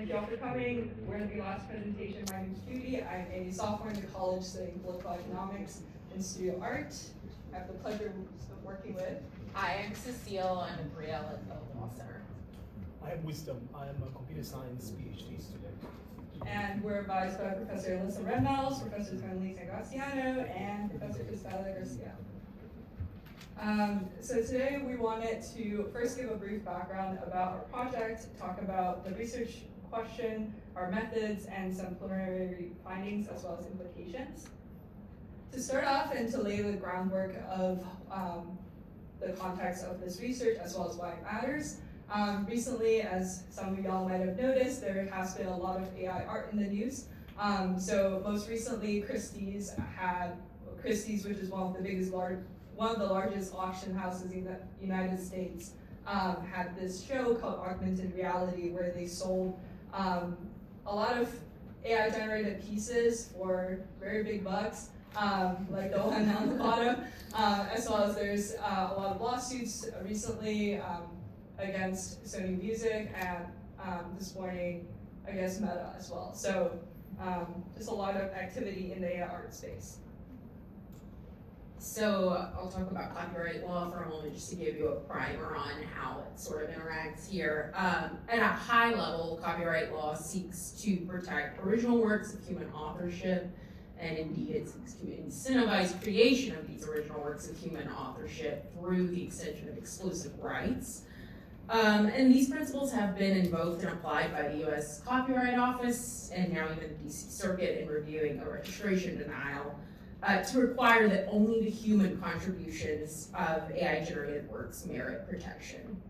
thank you all for coming. We're in the last presentation. My name is Judy. I'm a sophomore in the college studying political economics and studio art. I have the pleasure of working with. Hi, I'm Cecile. I'm a Brielle at the Law Center. I am Wisdom. I am a computer science PhD student. And we're advised by Professor Alyssa Reynolds, Professor Tony Sangastiano, and Professor Isabella Garcia. So today we wanted to first give a brief background about our project, talk about the research question, our methods, and some preliminary findings as well as implications. To start off and to lay the groundwork of the context of this research as well as why it matters, recently, as some of y'all might have noticed, there has been a lot of AI art in the news. So most recently, Christie's, which is one of the largest auction houses in the United States, had this show called Augmented Reality where they sold a lot of AI generated pieces for very big bucks, like the one on the bottom, as well as there's a lot of lawsuits recently against Sony Music and this morning against Meta as well. So just a lot of activity in the AI art space. So I'll talk about copyright law for a moment just to give you a primer on how it sort of interacts here. At a high level, copyright law seeks to protect original works of human authorship, and indeed it seeks to incentivize creation of these original works of human authorship through the extension of exclusive rights. And these principles have been invoked and applied by the U.S. Copyright Office and now even the D.C. Circuit in reviewing a registration denial to require that only the human contributions of AI-generated works merit protection.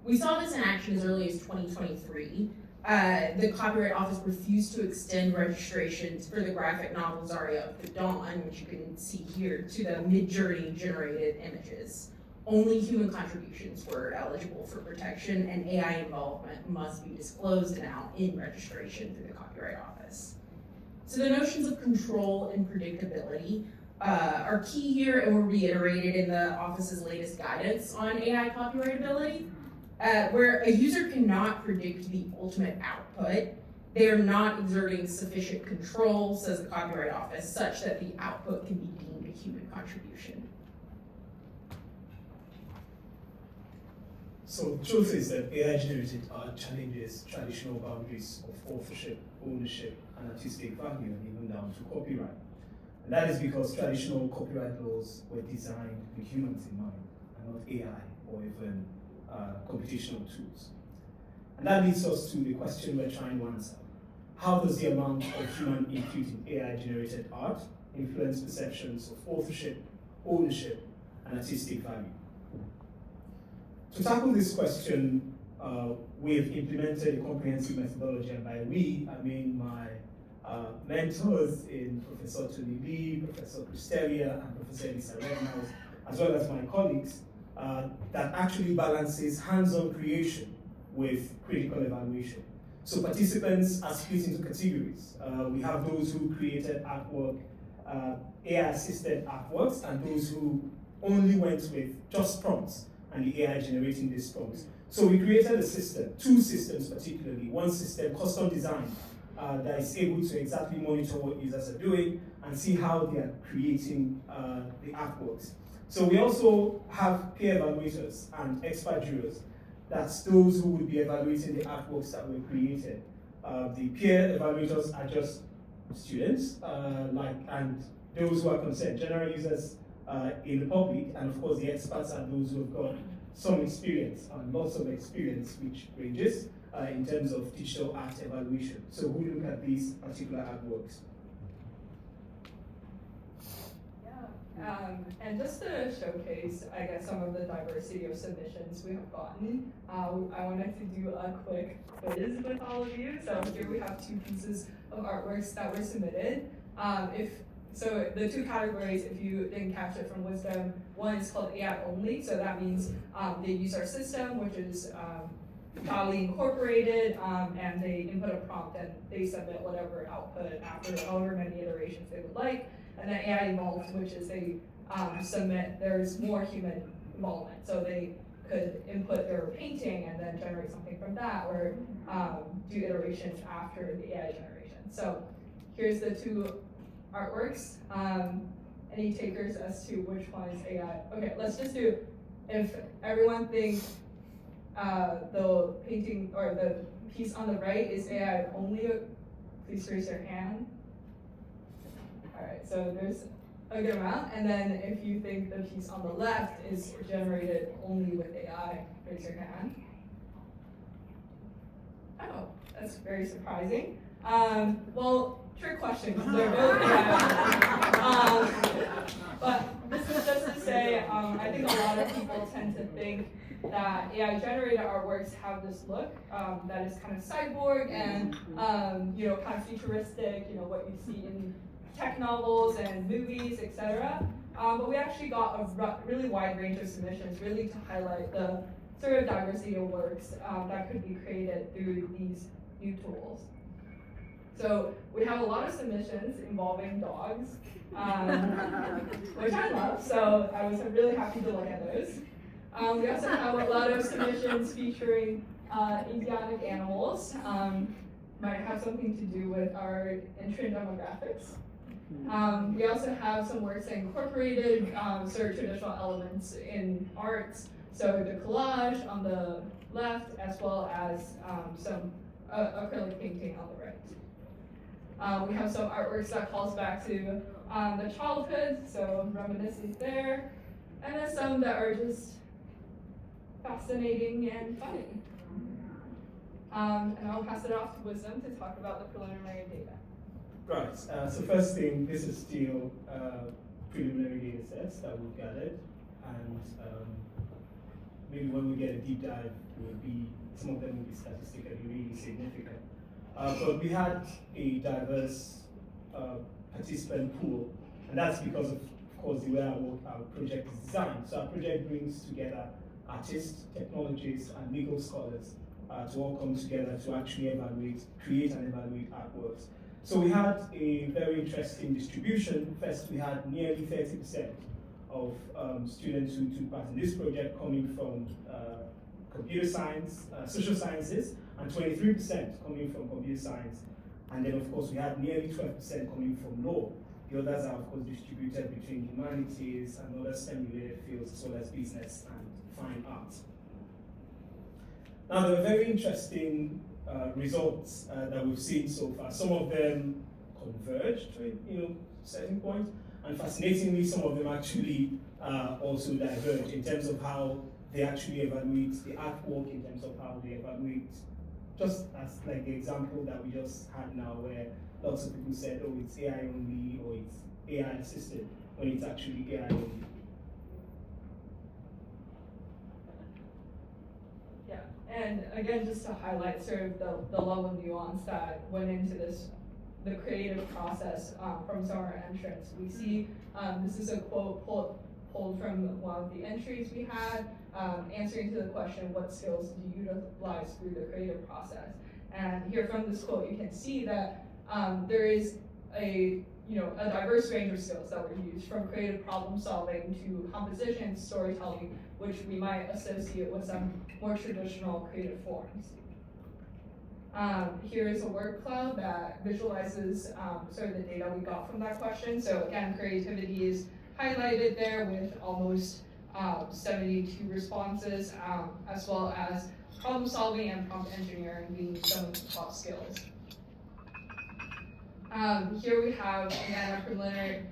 We saw this in action as early as 2023. The Copyright Office refused to extend registrations for the graphic novel Zarya of the Dawn, which you can see here, to the Midjourney generated images. Only human contributions were eligible for protection, and AI involvement must be disclosed now in registration through the Copyright Office. So the notions of control and predictability are key here and were reiterated in the office's latest guidance on AI copyrightability, where a user cannot predict the ultimate output. They are not exerting sufficient control, says the Copyright Office, such that the output can be deemed a human contribution. So the truth is that AI-generated art challenges traditional boundaries of authorship, ownership, and artistic value, and even down to copyright. And that is because traditional copyright laws were designed with humans in mind, and not AI or even computational tools. And that leads us to the question we're trying to answer. How does the amount of human input in AI-generated art influence perceptions of authorship, ownership, and artistic value? To tackle this question, we have implemented a comprehensive methodology, and by we, I mean my mentors in Professor Tony Lee, Professor Cristelia, and Professor Elisa Reynolds, as well as my colleagues, that actually balances hands-on creation with critical evaluation. So participants are split into categories. We have those who created artwork, AI-assisted artworks, and those who only went with just prompts and the AI generating these prompts. So we created a system, two systems particularly. One system, custom designed, that is able to exactly monitor what users are doing and see how they are creating the artworks. So we also have peer evaluators and expert jurors. That's those who will be evaluating the artworks that were created. The peer evaluators are just students, and those who are concerned, general users in the public, and of course the experts are those who have got some experience, lots of experience, which ranges in terms of digital art evaluation. So we look at these particular artworks. And just to showcase, I guess, some of the diversity of submissions we have gotten, I wanted to do a quick quiz with all of you. So here we have two pieces of artworks that were submitted. So the two categories, if you didn't catch it from Wisdom, one is called AI only. So that means they use our system, which is Dali incorporated, and they input a prompt and they submit whatever output after however many iterations they would like. And then AI involved, which is they submit, there's more human involvement. So they could input their painting and then generate something from that, or do iterations after the AI generation. So here's the two artworks. Any takers as to which one is AI? Okay, let's just do, if everyone thinks the painting or the piece on the right is AI only, please raise your hand. All right, so there's a good amount. And then if you think the piece on the left is generated only with AI, raise your hand. Oh, that's very surprising. Well, trick question, because they're both AI. But this is just to say, I think a lot of people tend to think that AI generated artworks have this look that is kind of cyborg and kind of futuristic, what you see in tech novels and movies, etc. But we actually got a really wide range of submissions, really to highlight the sort of diversity of works that could be created through these new tools. So we have a lot of submissions involving dogs, which I love, so I was really happy to look at those. We also have a lot of submissions featuring idiotic animals. Might have something to do with our entrant demographics. We also have some works that incorporated sort of traditional elements in arts, so the collage on the left, as well as some acrylic painting on the right. We have some artworks that calls back to the childhood, so reminiscence there, and then some that are just fascinating and funny. And I'll pass it off to Wisdom to talk about the preliminary data. Right, so first thing, this is still preliminary data sets that we've gathered, and maybe when we get a deep dive, some of them will be statistically really significant. But we had a diverse participant pool, and that's because of course, the way our project is designed. So our project brings together artists, technologists, and legal scholars to all come together to actually create and evaluate artworks. So we had a very interesting distribution. First, we had nearly 30% of students who took part in this project coming from computer science, social sciences, and 23% coming from computer science. And then, of course, we had nearly 12% coming from law. The others are, of course, distributed between humanities and other STEM-related fields, as well as business and fine arts. Now, there are very interesting results that we've seen so far. Some of them converged to a certain point, and fascinatingly, some of them actually also diverge in terms of how they actually evaluate the artwork, in terms of how they evaluate, just as like the example that we just had now, where lots of people said, oh, it's AI only, or it's AI assisted, when it's actually AI only. Yeah, and again, just to highlight sort of the level of nuance that went into this, the creative process from some of our entrants. We see, this is a quote pulled from one of the entries we had, answering to the question, what skills do you utilize through the creative process? And here from this quote, you can see that there is a diverse range of skills that were used, from creative problem solving to composition, storytelling, which we might associate with some more traditional creative forms. Here is a word cloud that visualizes sort of the data we got from that question. So again, creativity is highlighted there with almost 72 responses, as well as problem solving and prompt engineering being some of the top skills. Here we have, again, our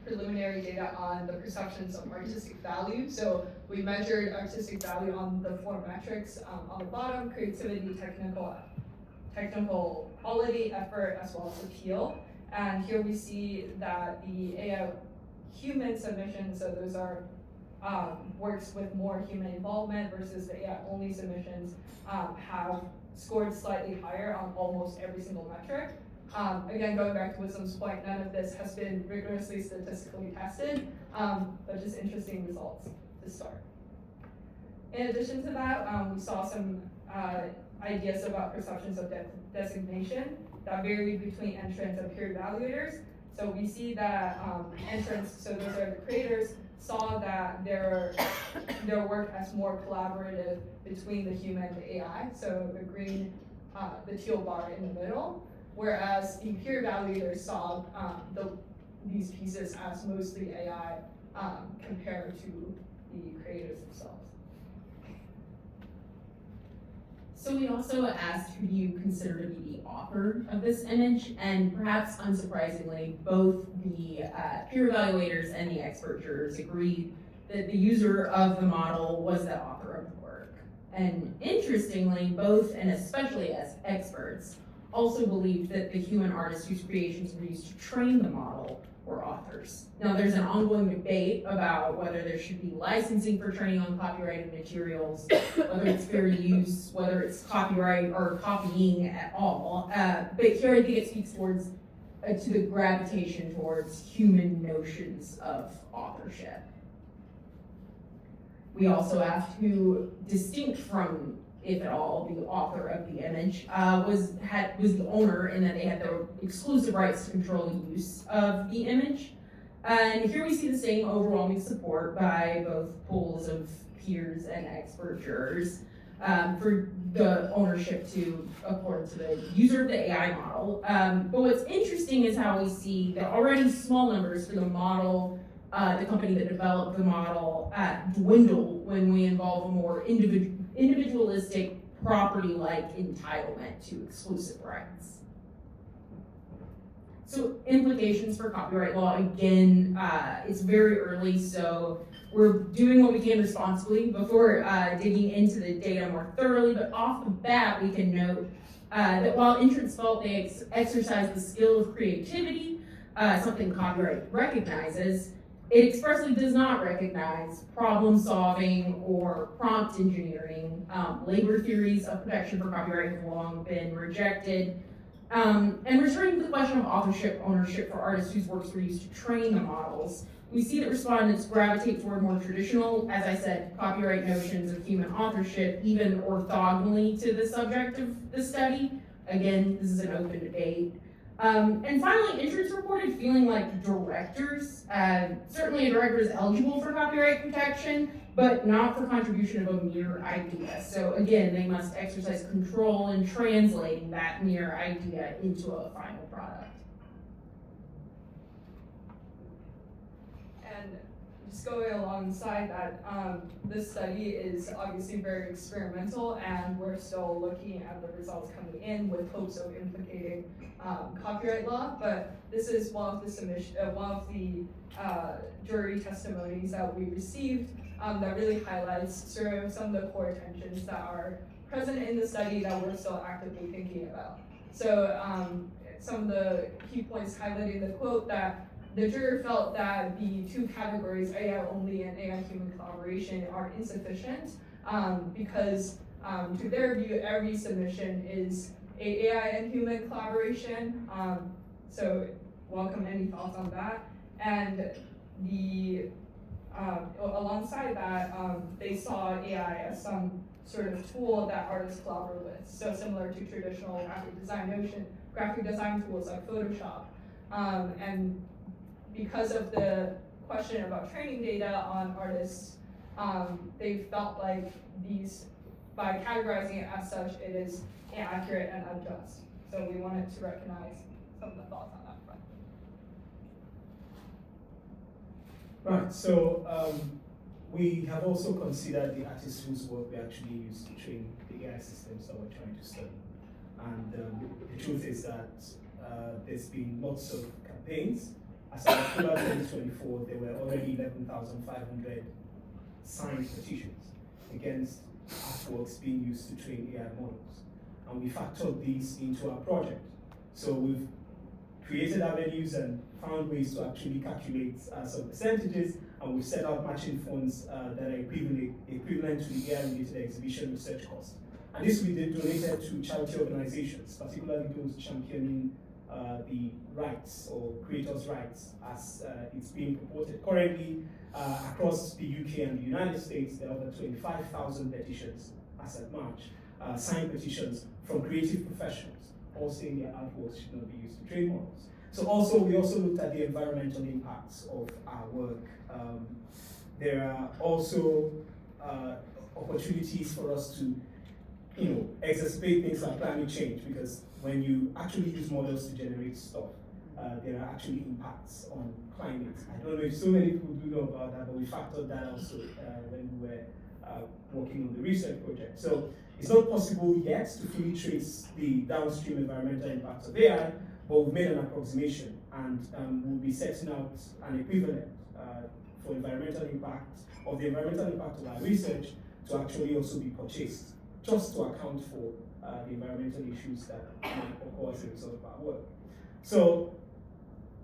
preliminary data on the perceptions of artistic value. So we measured artistic value on the 4 metrics on the bottom: creativity, technical quality, effort, as well as appeal. And here we see that the AI human submissions, so those are works with more human involvement versus the AI only submissions, have scored slightly higher on almost every single metric. Again, going back to Wisdom's point, none of this has been rigorously statistically tested, but just interesting results to start. In addition to that, we saw some ideas about perceptions of designation that varied between entrants and peer evaluators. So we see that entrants, so those are the creators, saw that their work as more collaborative between the human and the AI. So the green, the teal bar in the middle, whereas the peer evaluators saw these pieces as mostly AI compared to the creators themselves. So we also asked who do you consider to be the author of this image, and perhaps unsurprisingly, both the peer evaluators and the expert jurors agreed that the user of the model was the author of the work. And interestingly, both and especially as experts also believed that the human artists whose creations were used to train the model were authors. Now, there's an ongoing debate about whether there should be licensing for training on copyrighted materials, whether it's fair use, whether it's copyright or copying at all. But here I think it speaks towards to the gravitation towards human notions of authorship. We also asked who, distinct from, if at all, the author of the image, was the owner, in that they had the exclusive rights to control the use of the image. And here we see the same overwhelming support by both pools of peers and expert jurors for the ownership to accord to the user of the AI model. But what's interesting is how we see the already small numbers for the model, the company that developed the model, dwindle when we involve a more individualistic property-like entitlement to exclusive rights. So implications for copyright law, again, it's very early, so we're doing what we can responsibly before digging into the data more thoroughly, but off the bat, we can note that while entrants felt they exercised the skill of creativity, something copyright recognizes, it expressly does not recognize problem solving or prompt engineering. Labor theories of protection for copyright have long been rejected. And returning to the question of authorship, ownership for artists whose works were used to train the models, we see that respondents gravitate toward more traditional, as I said, copyright notions of human authorship, even orthogonally to the subject of the study. Again, this is an open debate. And finally, entrants reported feeling like directors. Certainly a director is eligible for copyright protection, but not for contribution of a mere idea. So again, they must exercise control in translating that mere idea into a final product. And just going alongside that, this study is obviously very experimental, and we're still looking at the results coming in with hopes of implicating copyright law. But this is one of the jury testimonies that we received that really highlights sort of some of the core tensions that are present in the study that we're still actively thinking about. So some of the key points highlighting the quote that the juror felt that the two categories, AI only and AI human collaboration, are insufficient because to their view, every submission is a AI and human collaboration. So welcome any thoughts on that. And alongside that, they saw AI as some sort of tool that artists collaborate with. So similar to traditional graphic design tools like Photoshop. And because of the question about training data on artists, they felt like by categorizing it as such, it is inaccurate and unjust. So we wanted to recognize some of the thoughts on that front. Right, so we have also considered the artists whose work we actually used to train the AI systems that we're trying to study. And the truth is that there's been lots of campaigns. As of October 2024, there were already 11,500 signed petitions against artworks being used to train AI models. And we factored these into our project. So we've created avenues and found ways to actually calculate some percentages, and we've set out matching funds that are equivalent to the AI-related exhibition research costs. And this we did donated to charity organizations, particularly those championing the rights or creators' rights as it's being purported. Currently, across the UK and the United States, there are over 25,000 petitions as at March, signed petitions from creative professionals, all saying their artworks should not be used to train models. So also, we also looked at the environmental impacts of our work. There are also opportunities for us to, exacerbate things like climate change, because when you actually use models to generate stuff, there are actually impacts on climate. I don't know if so many people do know about that, but we factored that also when we were working on the research project. So it's not possible yet to fully trace the downstream environmental impacts of AI, but we've made an approximation, and we'll be setting out an equivalent for environmental impact, of the environmental impact of our research, to actually also be purchased, just to account for the environmental issues that might occur as a result of our work. So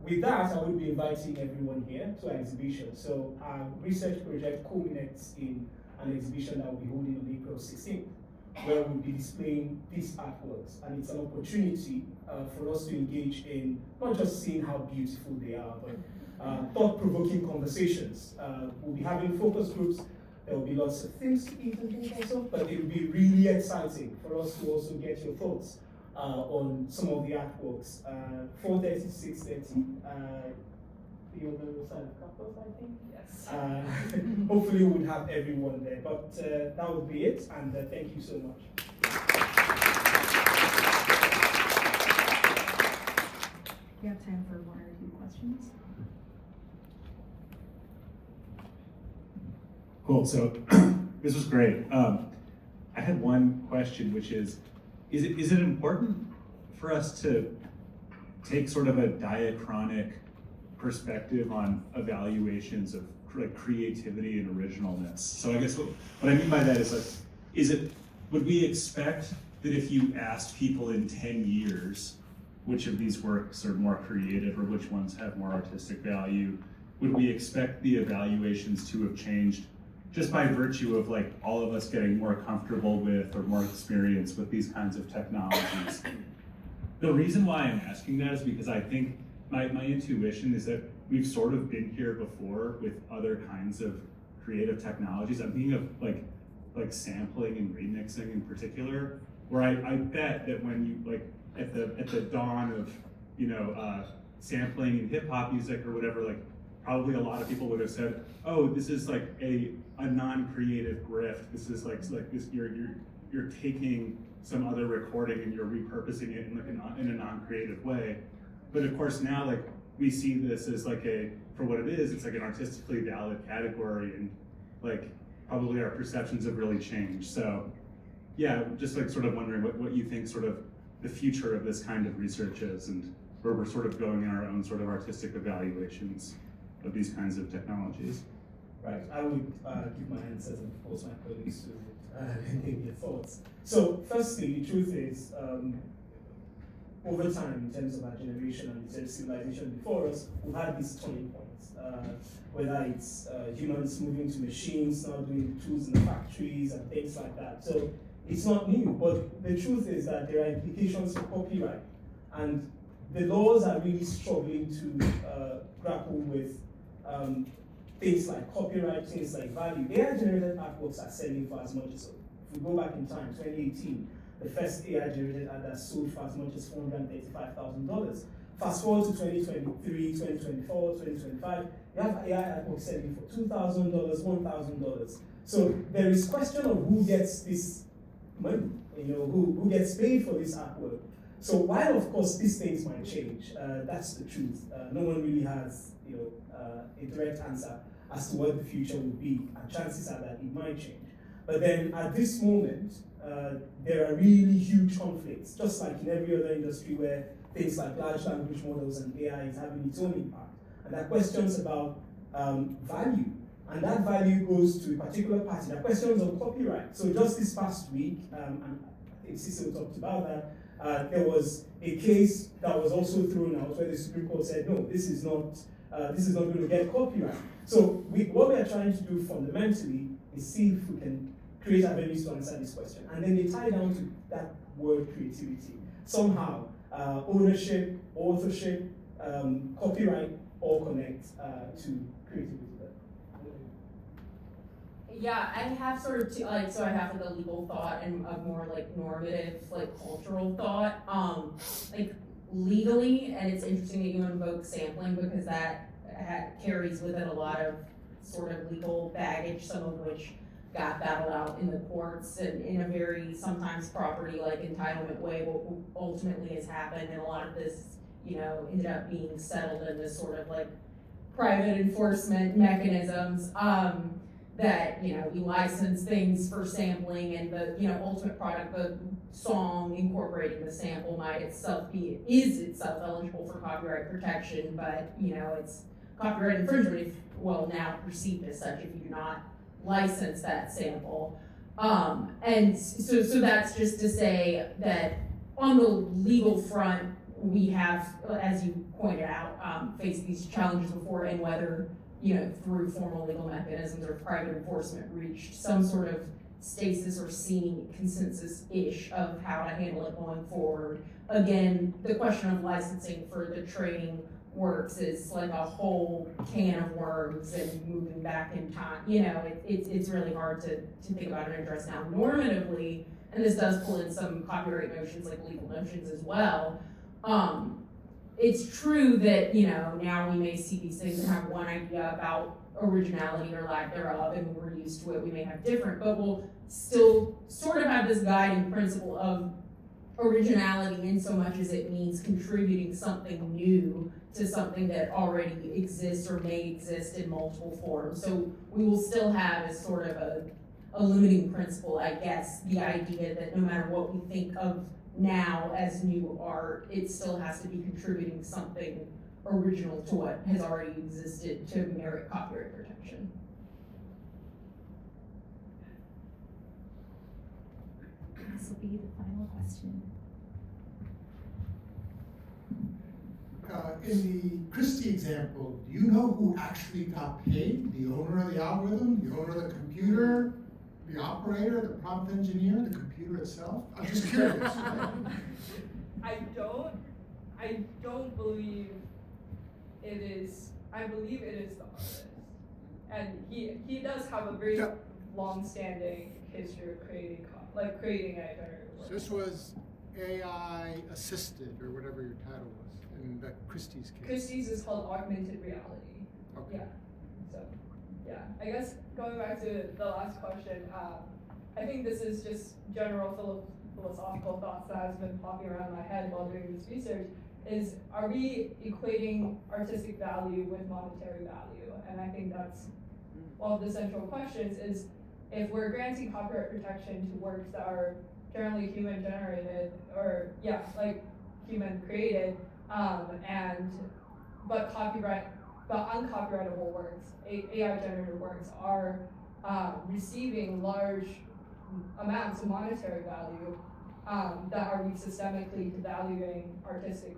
with that, I will be inviting everyone here to our exhibition. So our research project culminates in an exhibition that we'll be holding on April 16th, where we'll be displaying these artworks. And it's an opportunity for us to engage in not just seeing how beautiful they are, but thought-provoking conversations. We'll be having focus groups. There will be lots of things to eat and things also, but it will be really exciting for us to also get your thoughts on some of the artworks. 4:30 to 6:30. The other side of campus, I think. Yes. Hopefully we'll have everyone there, but that would be it, and thank you so much. We have time for one or two questions. Cool, so this was great. I had one question, which is it important for us to take sort of a diachronic perspective on evaluations of creativity and originalness? So I guess what I mean by that is would we expect that if you asked people in 10 years which of these works are more creative or which ones have more artistic value, would we expect the evaluations to have changed just by virtue of all of us getting more comfortable with or more experience with these kinds of technologies? The reason why I'm asking that is because I think my intuition is that we've sort of been here before with other kinds of creative technologies. I'm thinking of like sampling and remixing in particular, where I bet that when you at the dawn of sampling and hip hop music or whatever, probably a lot of people would have said, oh, this is a non-creative grift. This is like this you're taking some other recording and you're repurposing it in a non-creative way. But of course now we see this as for what it is, it's an artistically valid category, and probably our perceptions have really changed. So yeah, just sort of wondering what you think sort of the future of this kind of research is, and where we're sort of going in our own sort of artistic evaluations of these kinds of technologies. Right, I would give my answers and force my colleagues to give their thoughts. So firstly, the truth is, over time, in terms of our generation and the civilization before us, we've had these turning points. Whether it's humans moving to machines, now doing tools in the factories and things like that. So it's not new, but the truth is that there are implications for copyright. And the laws are really struggling to grapple with things like copyright, things like value. AI-generated artworks are selling for as much as, if we go back in time, 2018, the first AI-generated art that sold for as much as $435,000. Fast forward to 2023, 2024, 2025, you have AI artworks selling for $2,000, $1,000. So there is question of who gets this money, who gets paid for this artwork. So while of course these things might change, that's the truth. No one really has a direct answer as to what the future will be, and chances are that it might change. But then at this moment, there are really huge conflicts, just like in every other industry where things like large language models and AI is having its own impact. And there are questions about value, and that value goes to a particular party. There are questions of copyright. So just this past week, and I think Cecil talked about that, there was a case that was also thrown out where the Supreme Court said, no, this is not going to get copyright. So what we are trying to do fundamentally is see if we can create avenues to answer this question. And then they tie down to that word creativity. Somehow, ownership, authorship, copyright all connect to creativity. Yeah, I have sort of so I have a legal thought and a more normative, cultural thought. legally, and it's interesting that you invoke sampling because that carries with it a lot of sort of legal baggage, some of which got battled out in the courts and in a very sometimes property like entitlement way. What ultimately has happened, and a lot of this, ended up being settled in this sort of like private enforcement mechanisms. That we license things for sampling, and the ultimate product, the song incorporating the sample might is itself eligible for copyright protection, but it's copyright infringement if now perceived as such if you do not license that sample. And so that's just to say that on the legal front, we have, as you pointed out, faced these challenges before, and whether through formal legal mechanisms or private enforcement reached some sort of stasis or seeming consensus-ish of how to handle it going forward. Again, the question of licensing for the trading works is like a whole can of worms, and moving back in time, it's really hard to think about and address now normatively, and this does pull in some copyright notions like legal notions as well. It's true that, now we may see these things and have one idea about originality or lack thereof, and we're used to it, we may have different, but we'll still sort of have this guiding principle of originality in so much as it means contributing something new to something that already exists or may exist in multiple forms. So we will still have as sort of a limiting principle, I guess, the idea that no matter what we think of now as new art, it still has to be contributing something original to what has already existed to merit copyright protection. This will be the final question. In the Christie example, do you know who actually got paid? The owner of the algorithm, the owner of the computer, the operator, the prompt engineer, the computer itself? I'm just curious. I don't believe it is. I believe it is the artist, and he does have a very long-standing history of creating AI generative work. So this was AI assisted, or whatever your title was, in the Christie's case. Christie's is called augmented reality. Okay. Yeah. So, yeah. I guess going back to the last question, I think this is just general philosophical thoughts that has been popping around my head while doing this research. Is, are we equating artistic value with monetary value? And I think that's one of the central questions, is if we're granting copyright protection to works that are generally human generated, or human created, but uncopyrightable works, AI generated works, are receiving large amounts of monetary value, that are we systemically devaluing artistic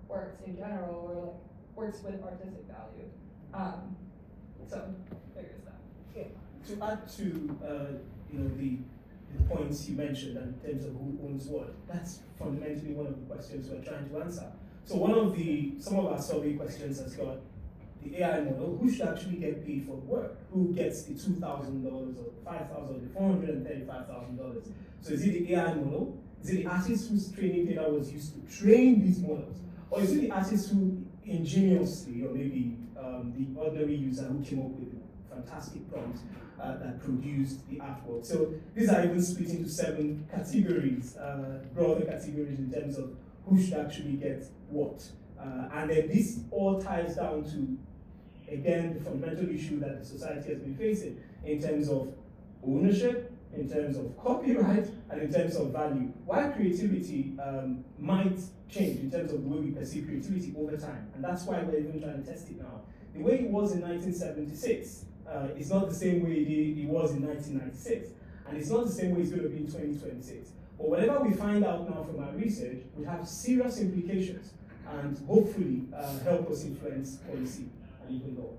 works in general, or like works with artistic value? So there's that. Okay. To add to the points you mentioned in terms of who owns what, that's fundamentally one of the questions we're trying to answer. So some of our survey questions has got the AI model, who should actually get paid for the work? Who gets the $2,000 or $5,000 or $435,000? So is it the AI model? Is it the artist whose training data was used to train these models? Or is it the artist who ingeniously, or maybe the ordinary user who came up with fantastic prompts that produced the artwork? So these are even split into 7 categories, broader categories in terms of who should actually get what. And then this all ties down to, again, the fundamental issue that the society has been facing in terms of ownership, in terms of copyright, and in terms of value. While creativity might change in terms of the way we perceive creativity over time, and that's why we're even trying to test it now. The way it was in 1976 is not the same way it was in 1996, and it's not the same way it's going to be in 2026. But whatever we find out now from our research will have serious implications, and hopefully help us influence policy and even law.